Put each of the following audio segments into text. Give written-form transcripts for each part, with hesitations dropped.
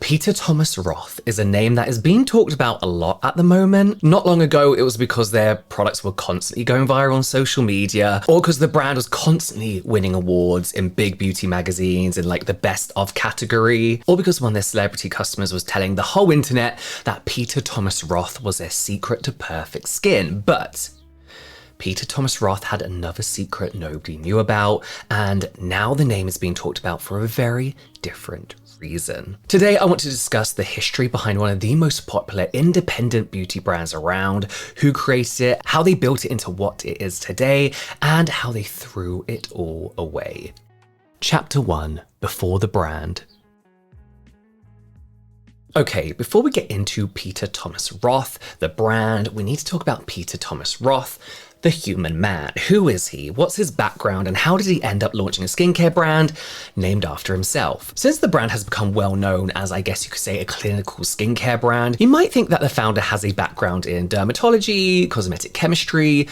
Peter Thomas Roth is a name that is being talked about a lot at the moment. Not long ago, it was because their products were constantly going viral on social media, or because the brand was constantly winning awards in big beauty magazines in like the best of category, or because one of their celebrity customers was telling the whole internet that Peter Thomas Roth was their secret to perfect skin. But Peter Thomas Roth had another secret nobody knew about, and now the name is being talked about for a very different reason. Today, I want to discuss the history behind one of the most popular independent beauty brands around, who created it, how they built it into what it is today, and how they threw it all away. Chapter 1: Before the brand. Okay, before we get into Peter Thomas Roth, the brand, we need to talk about Peter Thomas Roth, the human man. Who is he? What's his background? And how did he end up launching a skincare brand named after himself? Since the brand has become well known as, I guess you could say, a clinical skincare brand, you might think that the founder has a background in dermatology, cosmetic chemistry,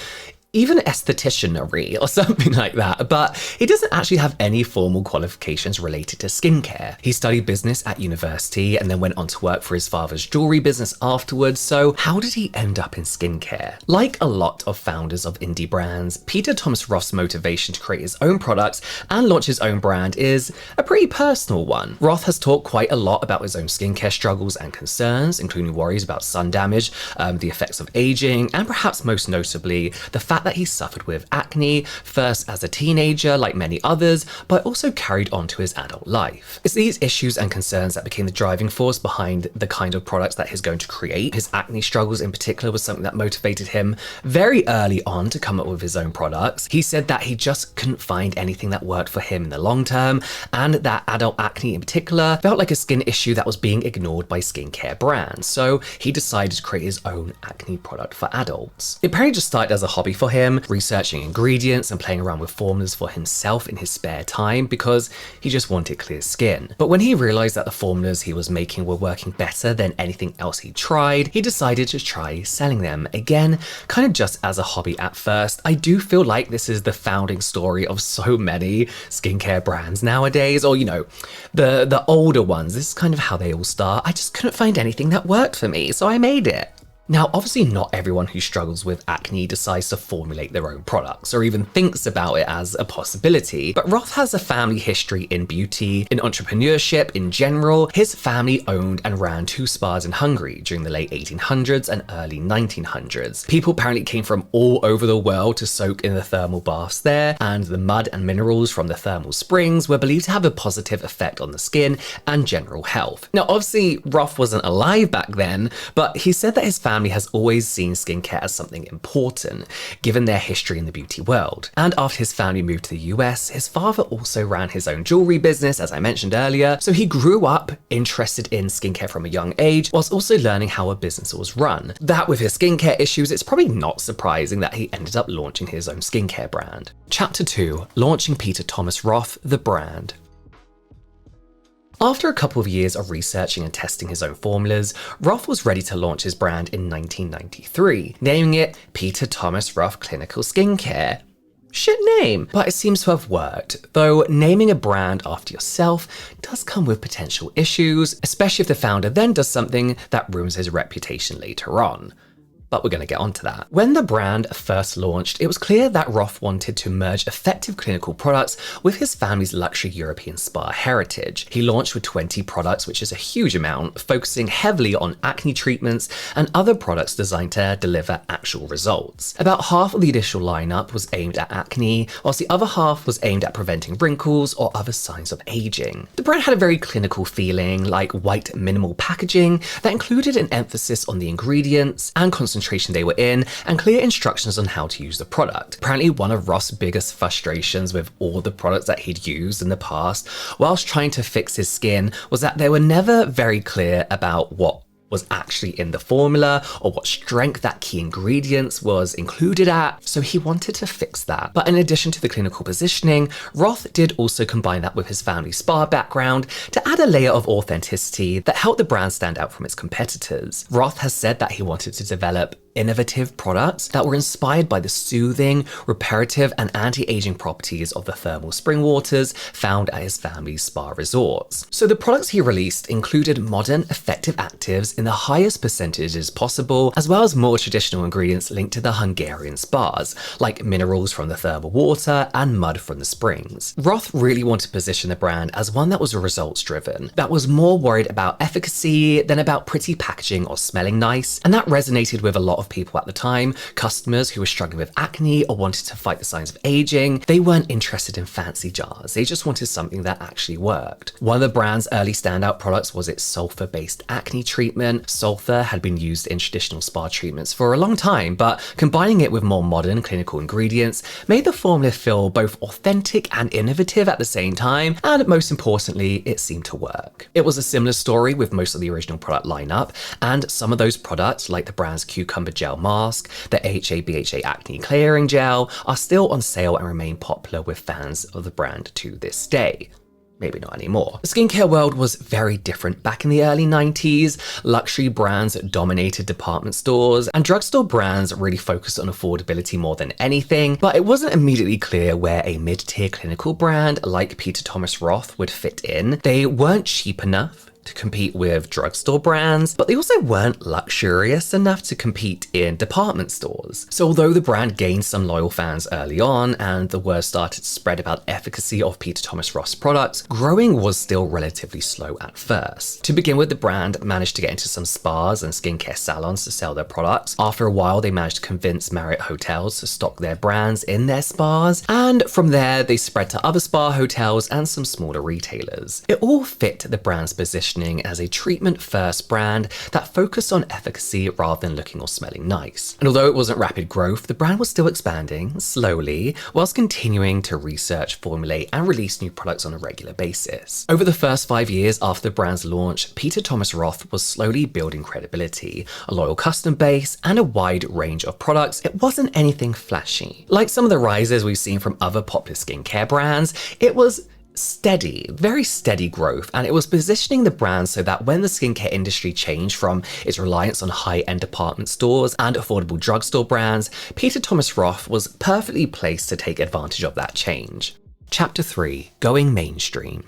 even estheticianry or something like that, but he doesn't actually have any formal qualifications related to skincare. He studied business at university and then went on to work for his father's jewelry business afterwards, so how did he end up in skincare? Like a lot of founders of indie brands, Peter Thomas Roth's motivation to create his own products and launch his own brand is a pretty personal one. Roth has talked quite a lot about his own skincare struggles and concerns, including worries about sun damage, the effects of aging, and perhaps most notably, the fact that he suffered with acne, first as a teenager like many others, but also carried on to his adult life. It's these issues and concerns that became the driving force behind the kind of products that he's going to create. His acne struggles in particular was something that motivated him very early on to come up with his own products. He said that he just couldn't find anything that worked for him in the long term, and that adult acne in particular felt like a skin issue that was being ignored by skincare brands. So he decided to create his own acne product for adults. It apparently just started as a hobby for him, researching ingredients and playing around with formulas for himself in his spare time because he just wanted clear skin. But when he realized that the formulas he was making were working better than anything else he tried, he decided to try selling them. Again, kind of just as a hobby at first. I do feel like this is the founding story of so many skincare brands nowadays, or the older ones. This is kind of how they all start. I just couldn't find anything that worked for me, so I made it. Now, obviously not everyone who struggles with acne decides to formulate their own products or even thinks about it as a possibility, but Roth has a family history in beauty, in entrepreneurship in general. His family owned and ran 2 spas in Hungary during the late 1800s and early 1900s. People apparently came from all over the world to soak in the thermal baths there, and the mud and minerals from the thermal springs were believed to have a positive effect on the skin and general health. Now, obviously Roth wasn't alive back then, but he said that his family has always seen skincare as something important, given their history in the beauty world. And after his family moved to the US, his father also ran his own jewelry business, as I mentioned earlier, so he grew up interested in skincare from a young age, whilst also learning how a business was run. That with his skincare issues, it's probably not surprising that he ended up launching his own skincare brand. Chapter 2: Launching Peter Thomas Roth, the brand. After a couple of years of researching and testing his own formulas, Roth was ready to launch his brand in 1993, naming it Peter Thomas Roth Clinical Skincare. Shit name, but it seems to have worked, though naming a brand after yourself does come with potential issues, especially if the founder then does something that ruins his reputation later on. But we're going to get onto that. When the brand first launched, it was clear that Roth wanted to merge effective clinical products with his family's luxury European spa heritage. He launched with 20 products, which is a huge amount, focusing heavily on acne treatments and other products designed to deliver actual results. About half of the initial lineup was aimed at acne, whilst the other half was aimed at preventing wrinkles or other signs of aging. The brand had a very clinical feeling, like white minimal packaging that included an emphasis on the ingredients and concentration they were in, and clear instructions on how to use the product. Apparently one of Roth's biggest frustrations with all the products that he'd used in the past whilst trying to fix his skin was that they were never very clear about what was actually in the formula or what strength that key ingredients was included at, so he wanted to fix that. But in addition to the clinical positioning, Roth did also combine that with his family spa background to add a layer of authenticity that helped the brand stand out from its competitors. Roth has said that he wanted to develop innovative products that were inspired by the soothing, reparative, and anti-aging properties of the thermal spring waters found at his family's spa resorts. So the products he released included modern, effective actives in the highest percentages possible, as well as more traditional ingredients linked to the Hungarian spas, like minerals from the thermal water and mud from the springs. Roth really wanted to position the brand as one that was results-driven, that was more worried about efficacy than about pretty packaging or smelling nice, and that resonated with a lot of people at the time. Customers who were struggling with acne or wanted to fight the signs of aging, they weren't interested in fancy jars, they just wanted something that actually worked. One of the brand's early standout products was its sulfur-based acne treatment. Sulfur had been used in traditional spa treatments for a long time, but combining it with more modern clinical ingredients made the formula feel both authentic and innovative at the same time, and most importantly, it seemed to work. It was a similar story with most of the original product lineup, and some of those products, like the brand's cucumber gel mask, the HA/BHA acne clearing gel, are still on sale and remain popular with fans of the brand to this day. Maybe not anymore. The skincare world was very different back in the early 90s. Luxury brands dominated department stores, and drugstore brands really focused on affordability more than anything, but it wasn't immediately clear where a mid-tier clinical brand like Peter Thomas Roth would fit in. They weren't cheap enough to compete with drugstore brands, but they also weren't luxurious enough to compete in department stores. So although the brand gained some loyal fans early on and the word started to spread about efficacy of Peter Thomas Roth's products, growing was still relatively slow at first. To begin with, the brand managed to get into some spas and skincare salons to sell their products. After a while, they managed to convince Marriott hotels to stock their brands in their spas, and from there, they spread to other spa hotels and some smaller retailers. It all fit the brand's position as a treatment-first brand that focused on efficacy rather than looking or smelling nice. And although it wasn't rapid growth, the brand was still expanding slowly, whilst continuing to research, formulate, and release new products on a regular basis. Over the first 5 years after the brand's launch, Peter Thomas Roth was slowly building credibility, a loyal customer base, and a wide range of products. It wasn't anything flashy. Like some of the rises we've seen from other popular skincare brands, it was steady, very steady growth, and it was positioning the brand so that when the skincare industry changed from its reliance on high-end department stores and affordable drugstore brands, Peter Thomas Roth was perfectly placed to take advantage of that change. Chapter 3: Going Mainstream.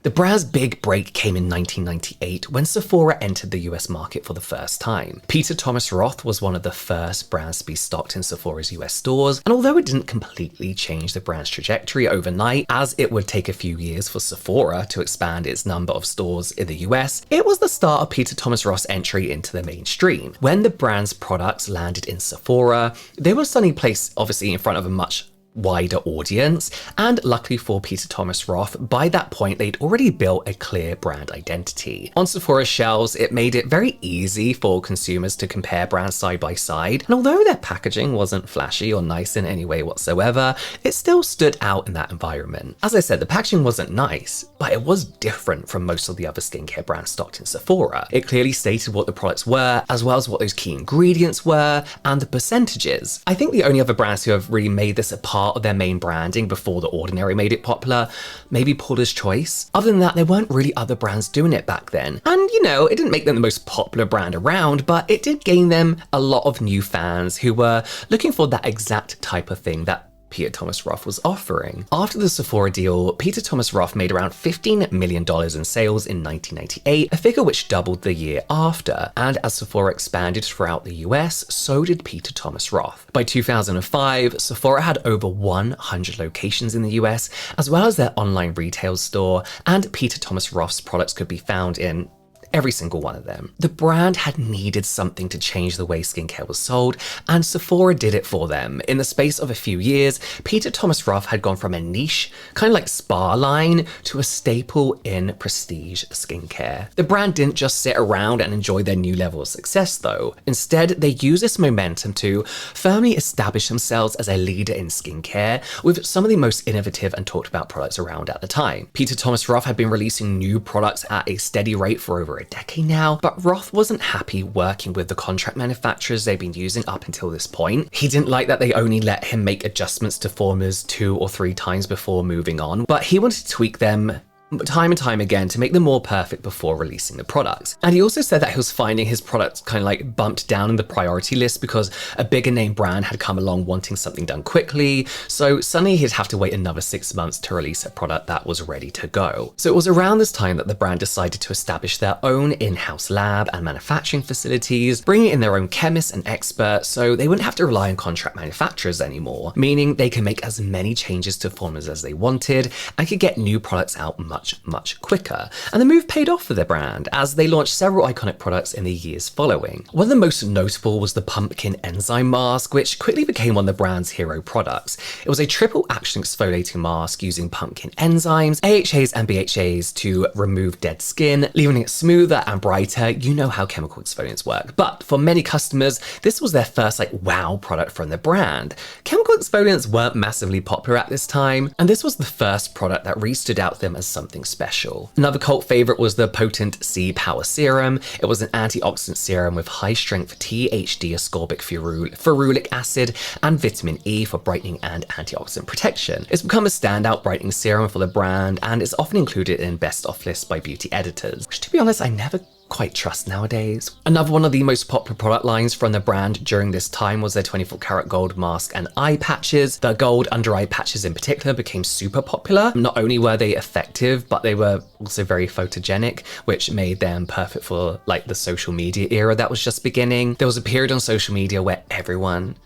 The brand's big break came in 1998 when Sephora entered the US market for the first time. Peter Thomas Roth was one of the first brands to be stocked in Sephora's US stores, and although it didn't completely change the brand's trajectory overnight, as it would take a few years for Sephora to expand its number of stores in the US, it was the start of Peter Thomas Roth's entry into the mainstream. When the brand's products landed in Sephora, they were suddenly placed obviously in front of a much wider audience, and luckily for Peter Thomas Roth, by that point they'd already built a clear brand identity. On Sephora's shelves, it made it very easy for consumers to compare brands side by side, and although their packaging wasn't flashy or nice in any way whatsoever, it still stood out in that environment. As I said, the packaging wasn't nice, but it was different from most of the other skincare brands stocked in Sephora. It clearly stated what the products were, as well as what those key ingredients were, and the percentages. I think the only other brands who have really made this a part of their main branding before The Ordinary made it popular, maybe Paula's Choice. Other than that, there weren't really other brands doing it back then. And you know, it didn't make them the most popular brand around, but it did gain them a lot of new fans who were looking for that exact type of thing that Peter Thomas Roth was offering. After the Sephora deal, Peter Thomas Roth made around $15 million in sales in 1998, a figure which doubled the year after. And as Sephora expanded throughout the US, so did Peter Thomas Roth. By 2005, Sephora had over 100 locations in the US, as well as their online retail store, and Peter Thomas Roth's products could be found in every single one of them. The brand had needed something to change the way skincare was sold, and Sephora did it for them. In the space of a few years, Peter Thomas Roth had gone from a niche, kind of like spa line, to a staple in prestige skincare. The brand didn't just sit around and enjoy their new level of success though. Instead, they used this momentum to firmly establish themselves as a leader in skincare with some of the most innovative and talked about products around at the time. Peter Thomas Roth had been releasing new products at a steady rate for over a decade now, but Roth wasn't happy working with the contract manufacturers they'd been using up until this point. He didn't like that they only let him make adjustments to formulas 2 or 3 times before moving on, but he wanted to tweak them time and time again to make them more perfect before releasing the products. And he also said that he was finding his products kind of like bumped down in the priority list because a bigger name brand had come along wanting something done quickly. So suddenly he'd have to wait another 6 months to release a product that was ready to go. So it was around this time that the brand decided to establish their own in-house lab and manufacturing facilities, bringing in their own chemists and experts so they wouldn't have to rely on contract manufacturers anymore, meaning they could make as many changes to formulas as they wanted and could get new products out much quicker. And the move paid off for the brand as they launched several iconic products in the years following. One of the most notable was the pumpkin enzyme mask, which quickly became one of the brand's hero products. It was a triple action exfoliating mask using pumpkin enzymes, AHAs and BHAs to remove dead skin, leaving it smoother and brighter. You know how chemical exfoliants work. But for many customers, this was their first wow product from the brand. Chemical exfoliants weren't massively popular at this time, and this was the first product that really stood out to them as something special. Another cult favorite was the potent C Power Serum. It was an antioxidant serum with high strength THD ascorbic ferulic acid and vitamin E for brightening and antioxidant protection. It's become a standout brightening serum for the brand and is often included in best of lists by beauty editors, which to be honest, I never quite trust nowadays. Another one of the most popular product lines from the brand during this time was their 24 karat gold mask and eye patches. The gold under eye patches in particular became super popular. Not only were they effective, but they were also very photogenic, which made them perfect for the social media era that was just beginning. There was a period on social media where everyone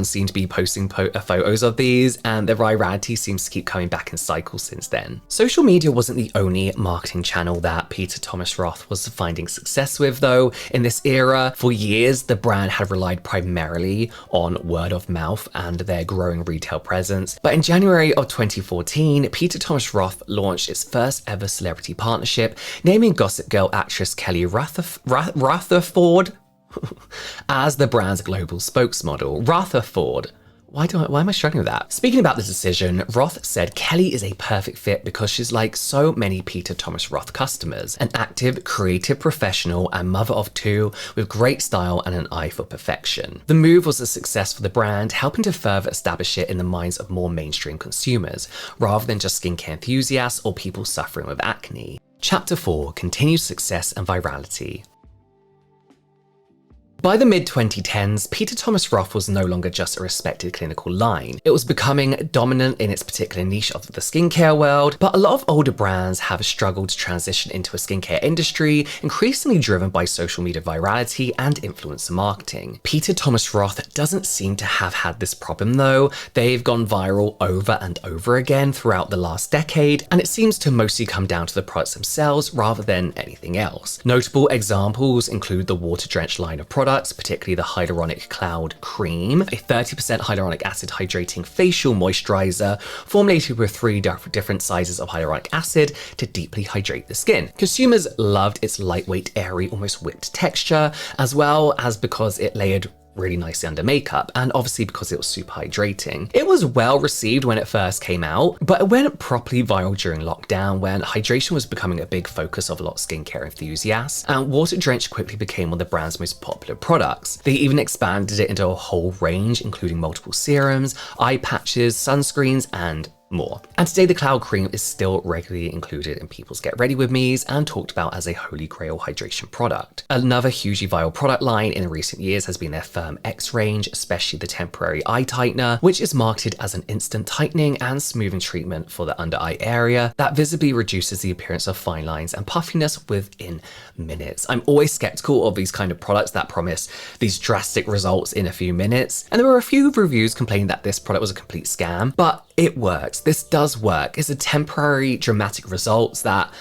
seemed to be posting photos of these, and the virality seems to keep coming back in cycles since then. Social media wasn't the only marketing channel that Peter Thomas Roth was finding success with, though. In this era, for years, the brand had relied primarily on word of mouth and their growing retail presence. But in January of 2014, Peter Thomas Roth launched its first ever celebrity partnership, naming Gossip Girl actress Kelly Rutherford as the brand's global spokesmodel. Rutherford. Why am I struggling with that? Speaking about this decision, Roth said Kelly is a perfect fit because she's like so many Peter Thomas Roth customers, an active, creative professional and mother of two with great style and an eye for perfection. The move was a success for the brand, helping to further establish it in the minds of more mainstream consumers, rather than just skincare enthusiasts or people suffering with acne. Chapter 4: Continued Success and Virality. By the mid-2010s, Peter Thomas Roth was no longer just a respected clinical line. It was becoming dominant in its particular niche of the skincare world, but a lot of older brands have struggled to transition into a skincare industry, increasingly driven by social media virality and influencer marketing. Peter Thomas Roth doesn't seem to have had this problem though. They've gone viral over and over again throughout the last decade, and it seems to mostly come down to the products themselves rather than anything else. Notable examples include the water-drenched line of products, particularly the Hyaluronic Cloud Cream, a 30% hyaluronic acid hydrating facial moisturizer formulated with 3 different sizes of hyaluronic acid to deeply hydrate the skin. Consumers loved its lightweight, airy, almost whipped texture, as well as because it layered really nicely under makeup, and obviously because it was super hydrating. It was well received when it first came out, but it went properly viral during lockdown when hydration was becoming a big focus of a lot of skincare enthusiasts, and Water Drench quickly became one of the brand's most popular products. They even expanded it into a whole range, including multiple serums, eye patches, sunscreens, and more. And today the Cloud Cream is still regularly included in people's Get Ready With Me's and talked about as a holy grail hydration product. Another hugely viral product line in recent years has been their Firm X range, especially the temporary eye tightener, which is marketed as an instant tightening and smoothing treatment for the under eye area that visibly reduces the appearance of fine lines and puffiness within minutes. I'm always skeptical of these kind of products that promise these drastic results in a few minutes, and there were a few reviews complaining that this product was a complete scam, but it works. This does work. It's a temporary dramatic results that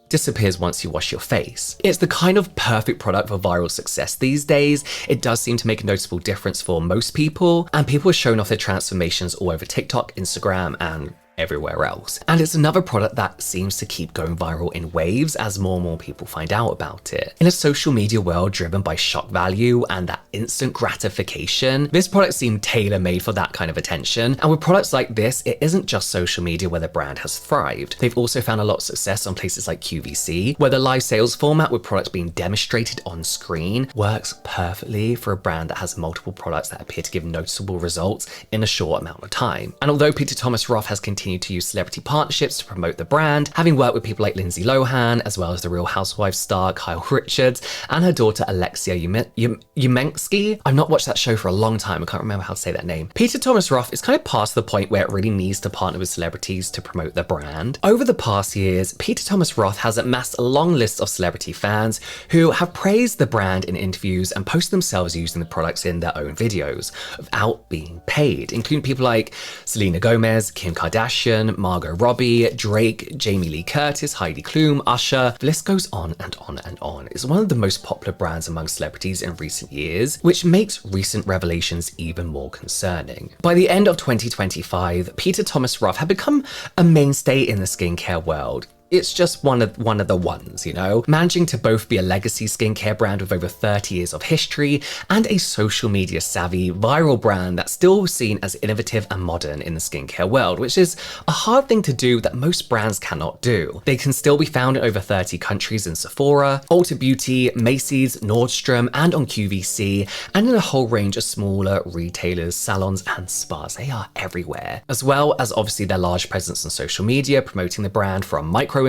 disappears once you wash your face. It's the kind of perfect product for viral success these days. It does seem to make a noticeable difference for most people, and people are showing off their transformations all over TikTok, Instagram, and everywhere else. And it's another product that seems to keep going viral in waves as more and more people find out about it. In a social media world driven by shock value and that instant gratification, this product seemed tailor-made for that kind of attention. And with products like this, it isn't just social media where the brand has thrived. They've also found a lot of success on places like QVC, where the live sales format with products being demonstrated on screen works perfectly for a brand that has multiple products that appear to give noticeable results in a short amount of time. And although Peter Thomas Roth has continued continued to use celebrity partnerships to promote the brand, having worked with people like Lindsay Lohan, as well as the Real Housewives star Kyle Richards and her daughter Alexia Yumensky. I've not watched that show for a long time. I can't remember how to say that name. Peter Thomas Roth is kind of past the point where it really needs to partner with celebrities to promote the brand. Over the past years, Peter Thomas Roth has amassed a long list of celebrity fans who have praised the brand in interviews and post themselves using the products in their own videos without being paid, including people like Selena Gomez, Kim Kardashian, Margot Robbie, Drake, Jamie Lee Curtis, Heidi Klum, Usher. The list goes on and on and on. It's one of the most popular brands among celebrities in recent years, which makes recent revelations even more concerning. By the end of 2025, Peter Thomas Roth had become a mainstay in the skincare world. It's just one of the ones, you know? Managing to both be a legacy skincare brand with over 30 years of history and a social media savvy viral brand that's still seen as innovative and modern in the skincare world, which is a hard thing to do that most brands cannot do. They can still be found in over 30 countries in Sephora, Ulta Beauty, Macy's, Nordstrom, and on QVC, and in a whole range of smaller retailers, salons, and spas. They are everywhere. As well as obviously their large presence on social media, promoting the brand from micro-influencers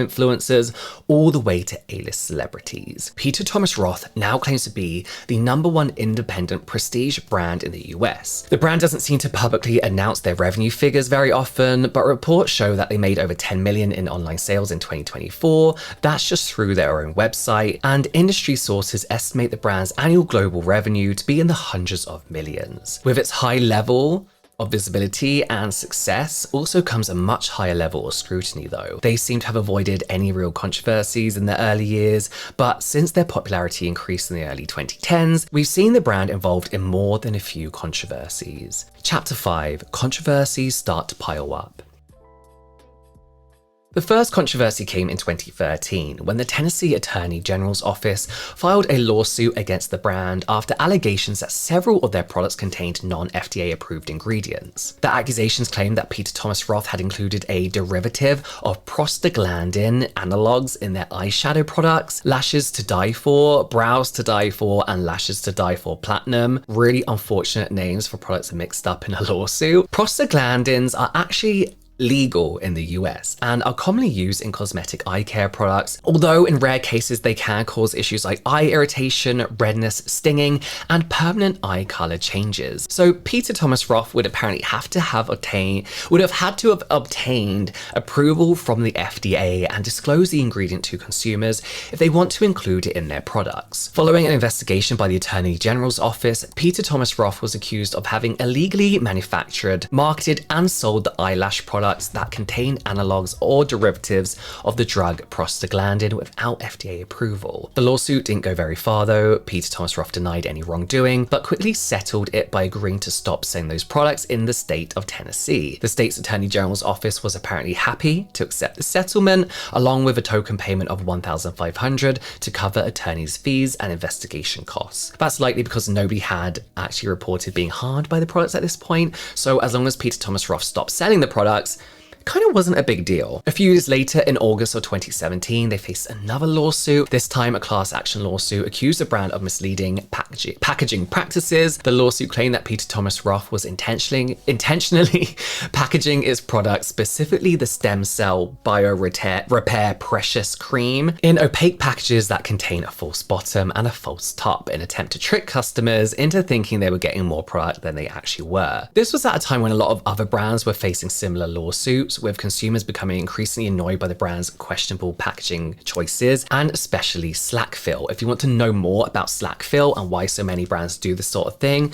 all the way to A-list celebrities. Peter Thomas Roth now claims to be the #1 independent prestige brand in the US. The brand doesn't seem to publicly announce their revenue figures very often, but reports show that they made over 10 million in online sales in 2024. That's just through their own website, and industry sources estimate the brand's annual global revenue to be in the hundreds of millions. With its high level of visibility and success also comes a much higher level of scrutiny though. They seem to have avoided any real controversies in their early years, but since their popularity increased in the early 2010s, we've seen the brand involved in more than a few controversies. Chapter 5. Controversies start to pile up. The first controversy came in 2013 when the Tennessee Attorney General's office filed a lawsuit against the brand after allegations that several of their products contained non-FDA approved ingredients. The accusations claimed that Peter Thomas Roth had included a derivative of prostaglandin analogs in their eyeshadow products, Lashes to Die For, Brows to Die For, and Lashes to Die For Platinum. Really unfortunate names for products mixed up in a lawsuit. Prostaglandins are actually legal in the US and are commonly used in cosmetic eye care products, although in rare cases they can cause issues like eye irritation, redness, stinging, and permanent eye color changes. So Peter Thomas Roth would apparently had to have obtained approval from the FDA and disclose the ingredient to consumers if they want to include it in their products. Following an investigation by the Attorney General's office, Peter Thomas Roth was accused of having illegally manufactured, marketed, and sold the eyelash products that contain analogs or derivatives of the drug prostaglandin without FDA approval. The lawsuit didn't go very far though. Peter Thomas Roth denied any wrongdoing, but quickly settled it by agreeing to stop selling those products in the state of Tennessee. The state's Attorney General's office was apparently happy to accept the settlement, along with a token payment of $1,500 to cover attorney's fees and investigation costs. That's likely because nobody had actually reported being harmed by the products at this point, so as long as Peter Thomas Roth stopped selling the products, kind of wasn't a big deal. A few years later, in August of 2017, they faced another lawsuit, this time a class action lawsuit, accused the brand of misleading packaging practices. The lawsuit claimed that Peter Thomas Roth was intentionally packaging its products, specifically the stem cell repair precious cream, in opaque packages that contain a false bottom and a false top in an attempt to trick customers into thinking they were getting more product than they actually were. This was at a time when a lot of other brands were facing similar lawsuits, with consumers becoming increasingly annoyed by the brand's questionable packaging choices, and especially slack fill. If you want to know more about slack fill and why so many brands do this sort of thing,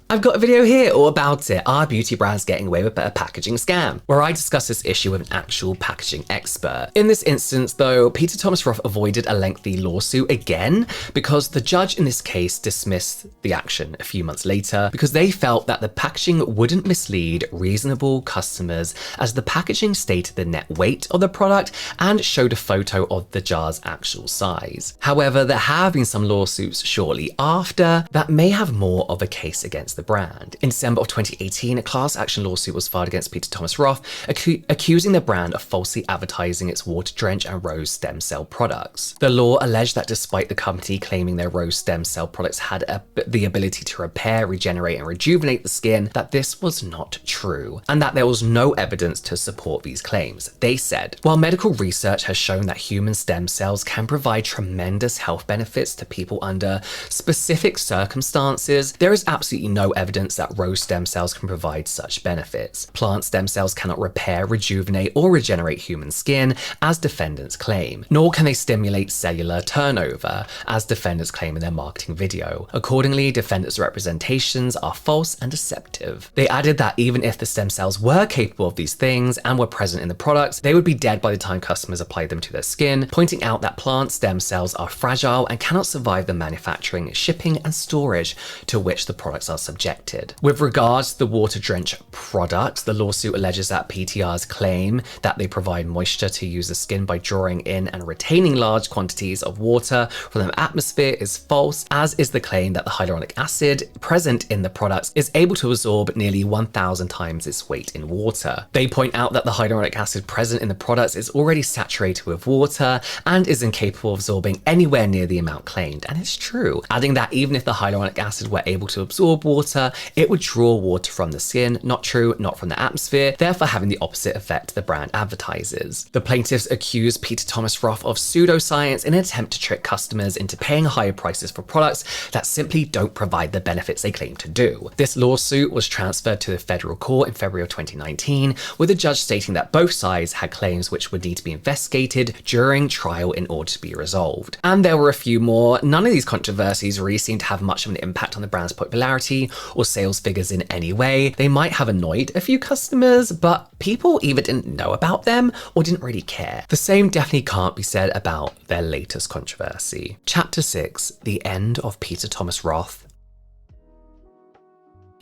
I've got a video here all about it. Are beauty brands getting away with a packaging scam? Where I discuss this issue with an actual packaging expert. In this instance though, Peter Thomas Roth avoided a lengthy lawsuit again because the judge in this case dismissed the action a few months later because they felt that the packaging wouldn't mislead reasonable customers, as the packaging stated the net weight of the product and showed a photo of the jar's actual size. However, there have been some lawsuits shortly after that may have more of a case against the the brand. In December of 2018, a class action lawsuit was filed against Peter Thomas Roth, accusing the brand of falsely advertising its water drench and rose stem cell products. The law alleged that despite the company claiming their rose stem cell products had the ability to repair, regenerate, and rejuvenate the skin, that this was not true, and that there was no evidence to support these claims. They said, while medical research has shown that human stem cells can provide tremendous health benefits to people under specific circumstances, there is absolutely no evidence that rose stem cells can provide such benefits. Plant stem cells cannot repair, rejuvenate, or regenerate human skin, as defendants claim, nor can they stimulate cellular turnover, as defendants claim in their marketing video. Accordingly, defendants' representations are false and deceptive. They added that even if the stem cells were capable of these things and were present in the products, they would be dead by the time customers applied them to their skin, pointing out that plant stem cells are fragile and cannot survive the manufacturing, shipping, and storage to which the products are subjected. With regards to the water drench product, the lawsuit alleges that PTR's claim that they provide moisture to user skin by drawing in and retaining large quantities of water from the atmosphere is false, as is the claim that the hyaluronic acid present in the products is able to absorb nearly 1,000 times its weight in water. They point out that the hyaluronic acid present in the products is already saturated with water and is incapable of absorbing anywhere near the amount claimed, and it's true, adding that even if the hyaluronic acid were able to absorb water, it would draw water from the skin. Not true, not from the atmosphere, therefore having the opposite effect the brand advertises. The plaintiffs accuse Peter Thomas Roth of pseudoscience in an attempt to trick customers into paying higher prices for products that simply don't provide the benefits they claim to do. This lawsuit was transferred to the federal court in February of 2019, with a judge stating that both sides had claims which would need to be investigated during trial in order to be resolved. And there were a few more. None of these controversies really seem to have much of an impact on the brand's popularity or sales figures in any way. They might have annoyed a few customers, but people either didn't know about them or didn't really care. The same definitely can't be said about their latest controversy. Chapter 6, The End of Peter Thomas Roth.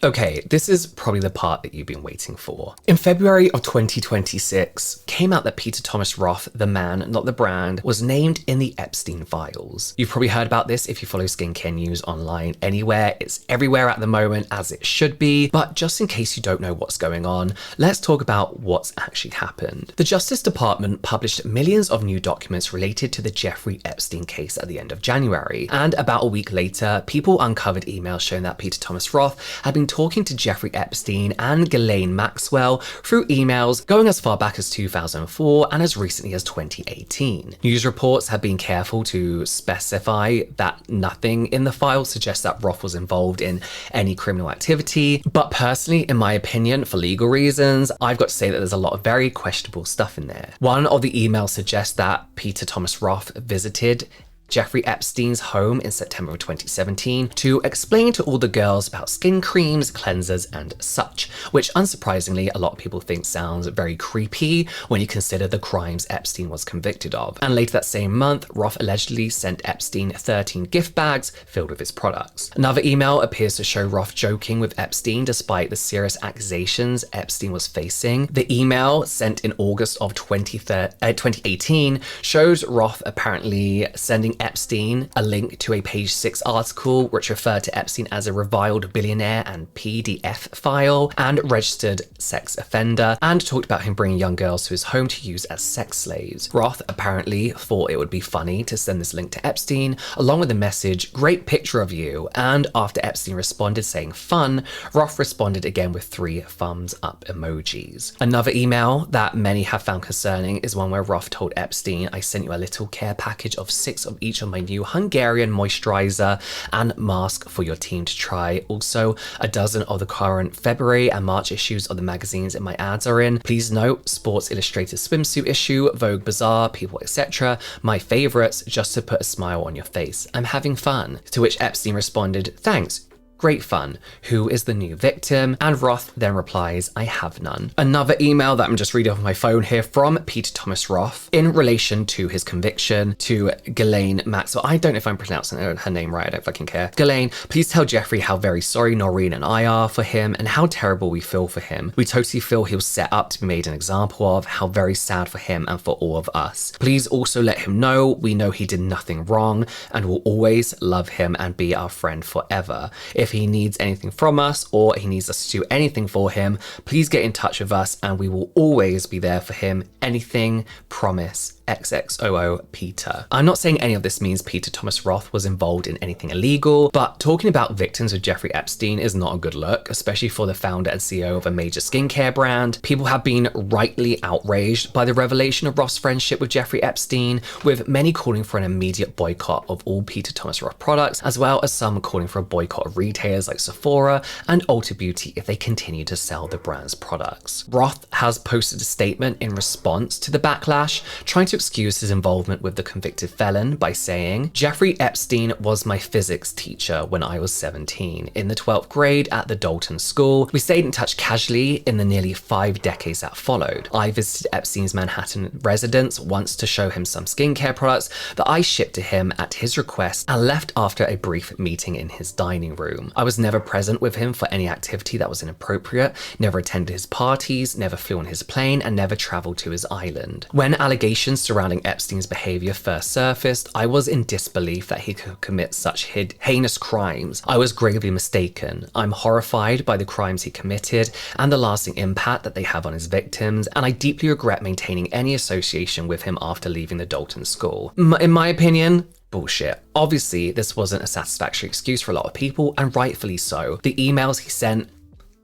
Okay, this is probably the part that you've been waiting for. In February of 2026, came out that Peter Thomas Roth, the man, not the brand, was named in the Epstein files. You've probably heard about this if you follow skincare news online anywhere. It's everywhere at the moment, as it should be. But just in case you don't know what's going on, let's talk about what's actually happened. The Justice Department published millions of new documents related to the Jeffrey Epstein case at the end of January. And about a week later, people uncovered emails showing that Peter Thomas Roth had been talking to Jeffrey Epstein and Ghislaine Maxwell through emails going as far back as 2004 and as recently as 2018. News reports have been careful to specify that nothing in the file suggests that Roth was involved in any criminal activity, but personally, in my opinion, for legal reasons, I've got to say that there's a lot of very questionable stuff in there. One of the emails suggests that Peter Thomas Roth visited Jeffrey Epstein's home in September of 2017 to explain to all the girls about skin creams, cleansers, and such, which unsurprisingly a lot of people think sounds very creepy when you consider the crimes Epstein was convicted of. And later that same month, Roth allegedly sent Epstein 13 gift bags filled with his products. Another email appears to show Roth joking with Epstein despite the serious accusations Epstein was facing. The email sent in August of 2018 shows Roth apparently sending Epstein a link to a page 6 article which referred to Epstein as a reviled billionaire and PDF file and registered sex offender, and talked about him bringing young girls to his home to use as sex slaves. Roth apparently thought it would be funny to send this link to Epstein along with the message, "Great picture of you," and after Epstein responded saying fun, Roth responded again with 3 thumbs up emojis. Another email that many have found concerning is one where Roth told Epstein, "I sent you a little care package of 6 of each of my new Hungarian moisturizer and mask for your team to try. Also, a dozen of the current February and March issues of the magazines my ads are in. Please note, Sports Illustrated swimsuit issue, Vogue Bazaar, People, etc. My favorites, just to put a smile on your face. I'm having fun." To which Epstein responded, "Thanks. Great fun. Who is the new victim?" And Roth then replies, "I have none." Another email that I'm just reading off my phone here from Peter Thomas Roth in relation to his conviction to Ghislaine Maxwell. I don't know if I'm pronouncing her name right, I don't fucking care. "Ghislaine, please tell Jeffrey how very sorry Noreen and I are for him and how terrible we feel for him. We totally feel he was set up to be made an example of, how very sad for him and for all of us. Please also let him know we know he did nothing wrong and will always love him and be our friend forever. If if he needs anything from us or he needs us to do anything for him, please get in touch with us and we will always be there for him. Anything, promise. XXOO Peter. I'm not saying any of this means Peter Thomas Roth was involved in anything illegal, but talking about victims of Jeffrey Epstein is not a good look, especially for the founder and CEO of a major skincare brand. People have been rightly outraged by the revelation of Roth's friendship with Jeffrey Epstein, with many calling for an immediate boycott of all Peter Thomas Roth products, as well as some calling for a boycott of retailers like Sephora and Ulta Beauty if they continue to sell the brand's products. Roth has posted a statement in response to the backlash, trying to excuse his involvement with the convicted felon by saying, "Jeffrey Epstein was my physics teacher when I was 17. In the 12th grade at the Dalton School, we stayed in touch casually in the nearly 5 decades that followed. I visited Epstein's Manhattan residence once to show him some skincare products that I shipped to him at his request and left after a brief meeting in his dining room. I was never present with him for any activity that was inappropriate, never attended his parties, never flew on his plane, and never traveled to his island. When allegations surrounding Epstein's behavior first surfaced, I was in disbelief that he could commit such heinous crimes. I was gravely mistaken. I'm horrified by the crimes he committed and the lasting impact that they have on his victims, and I deeply regret maintaining any association with him after leaving the Dalton School." In my opinion, bullshit. Obviously, this wasn't a satisfactory excuse for a lot of people, and rightfully so. The emails he sent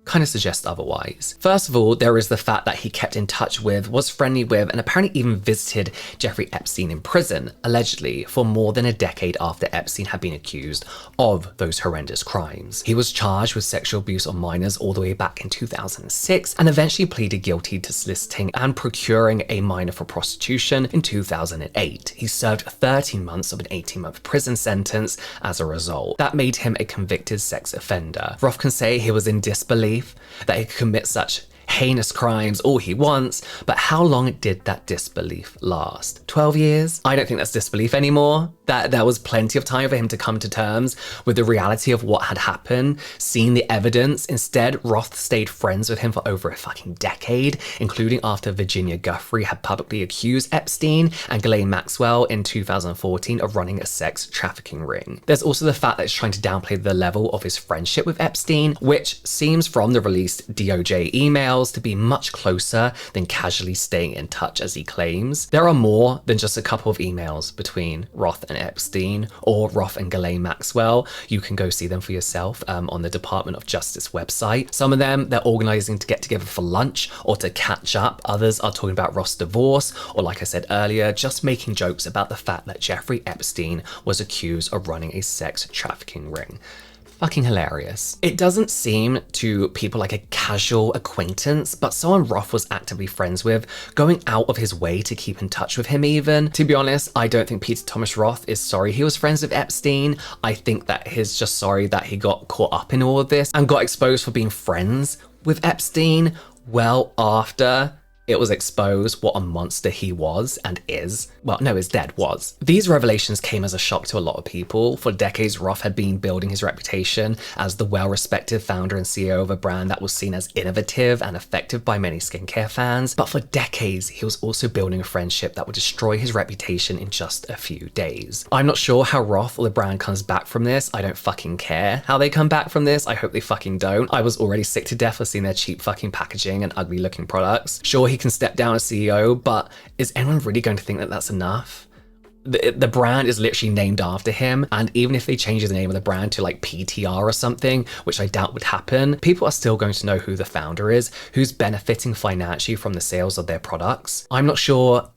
kind of suggest otherwise. First of all, there is the fact that he kept in touch with, was friendly with, and apparently even visited Jeffrey Epstein in prison, allegedly, for more than a decade after Epstein had been accused of those horrendous crimes. He was charged with sexual abuse of minors all the way back in 2006 and eventually pleaded guilty to soliciting and procuring a minor for prostitution in 2008. He served 13 months of an 18-month prison sentence as a result. That made him a convicted sex offender. Roth can say he was in disbelief that he could commit such heinous crimes all he wants, but how long did that disbelief last? 12 years? I don't think that's disbelief anymore. That was plenty of time for him to come to terms with the reality of what had happened, seeing the evidence. Instead, Roth stayed friends with him for over a fucking decade, including after Virginia Giuffre had publicly accused Epstein and Ghislaine Maxwell in 2014 of running a sex trafficking ring. There's also the fact that he's trying to downplay the level of his friendship with Epstein, which seems from the released DOJ emails to be much closer than casually staying in touch as he claims. There are more than just a couple of emails between Roth and Epstein, or Roth and Ghislaine Maxwell. You can go see them for yourself on the Department of Justice website. Some of them, they're organizing to get together for lunch or to catch up. Others are talking about Roth's divorce, or like I said earlier, just making jokes about the fact that Jeffrey Epstein was accused of running a sex trafficking ring. Fucking hilarious. It doesn't seem to people like a casual acquaintance, but someone Roth was actively friends with, going out of his way to keep in touch with him even. To be honest, I don't think Peter Thomas Roth is sorry he was friends with Epstein. I think that he's just sorry that he got caught up in all of this and got exposed for being friends with Epstein well after it was exposed what a monster he was and is. Well, no, his dad was. These revelations came as a shock to a lot of people. For decades, Roth had been building his reputation as the well-respected founder and CEO of a brand that was seen as innovative and effective by many skincare fans. But for decades, he was also building a friendship that would destroy his reputation in just a few days. I'm not sure how Roth or the brand comes back from this. I don't fucking care how they come back from this. I hope they fucking don't. I was already sick to death of seeing their cheap fucking packaging and ugly looking products. Sure, he can step down as CEO, but is anyone really going to think that that's enough? The brand is literally named after him, and even if they change the name of the brand to like PTR or something, which I doubt would happen, people are still going to know who the founder is, who's benefiting financially from the sales of their products. I'm not sure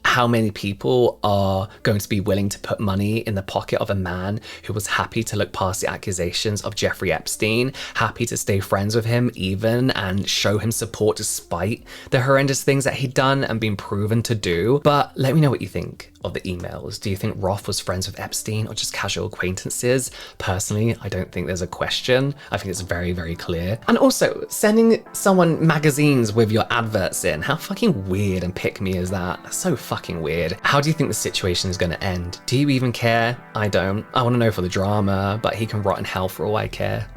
how many people are going to be willing to put money in the pocket of a man who was happy to look past the accusations of Jeffrey Epstein, happy to stay friends with him even and show him support despite the horrendous things that he'd done and been proven to do. But let me know what you think of the emails. Do you think Roth was friends with Epstein or just casual acquaintances? Personally, I don't think there's a question. I think it's very, very clear. And also, sending someone magazines with your adverts in, how fucking weird and pick-me is that? That's so fucking weird. How do you think the situation is going to end? Do you even care? I don't. I want to know for the drama, but he can rot in hell for all I care.